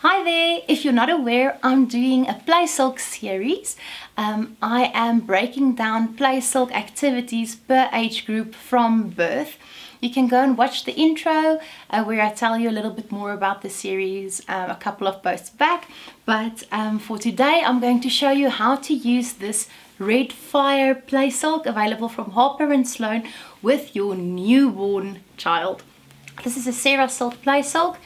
Hi there! If you're not aware, I'm doing a Play Silk series. I am breaking down Play Silk activities per age group from birth. You can go and watch the intro where I tell you a little bit more about the series a couple of posts back. But for today, I'm going to show you how to use this Red Fire Play Silk available from Harper and Sloan with your newborn child. This is a Sarah Silk Play Silk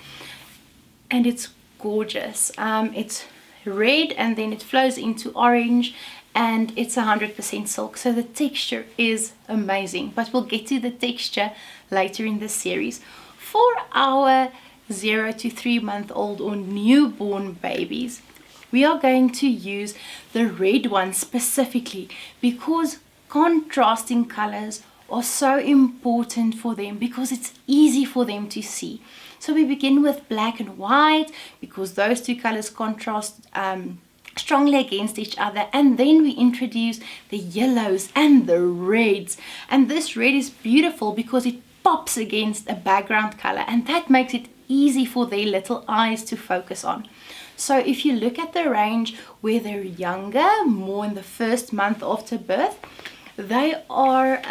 and it's gorgeous. It's red and then it flows into orange and it's 100% silk, so the texture is amazing, but we'll get to the texture later in this series. For our 0 to 3 month old or newborn babies, we are going to use the red one specifically because contrasting colors are so important for them because it's easy for them to see. So we begin with black and white because those two colors contrast strongly against each other, and then we introduce the yellows and the reds, and this red is beautiful because it pops against a background color and that makes it easy for their little eyes to focus on. So if you look at the range where they're younger, more in the first month after birth, they are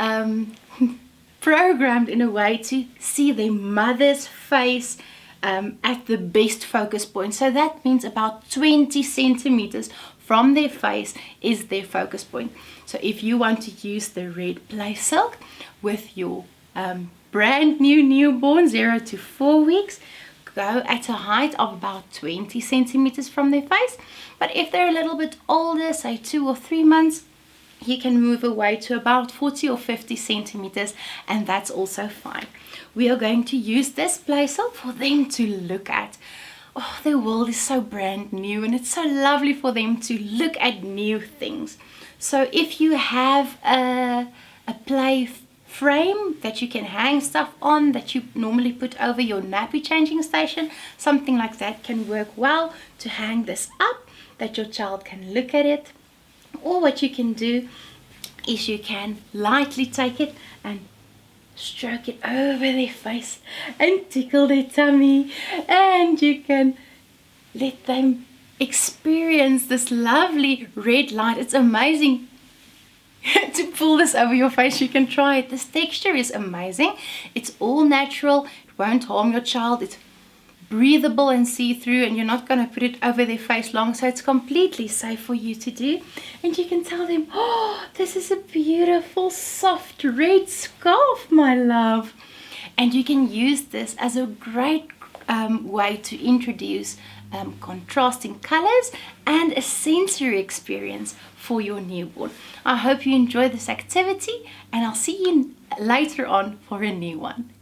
programmed in a way to see their mother's face at the best focus point. So that means about 20 centimeters from their face is their focus point. So if you want to use the red Play Silk with your brand new newborn 0 to 4 weeks, go at a height of about 20 centimeters from their face. But if they're a little bit older, say 2 or 3 months, you can move away to about 40 or 50 centimeters, and that's also fine. We are going to use this Play Silk for them to look at. Oh, their world is so brand new and it's so lovely for them to look at new things. So if you have a play frame that you can hang stuff on that you normally put over your nappy changing station, something like that can work well to hang this up that your child can look at it. Or what you can do is you can lightly take it and stroke it over their face and tickle their tummy, and you can let them experience this lovely red light. It's amazing to pull this over your face. You can try it. This texture is amazing. It's all natural. It won't harm your child. It's breathable and see-through, and you're not going to put it over their face long, so it's completely safe for you to do. And you can tell them, oh, this is a beautiful soft red scarf, my love. And you can use this as a great way to introduce contrasting colors and a sensory experience for your newborn. I hope you enjoy this activity, and I'll see you later on for a new one.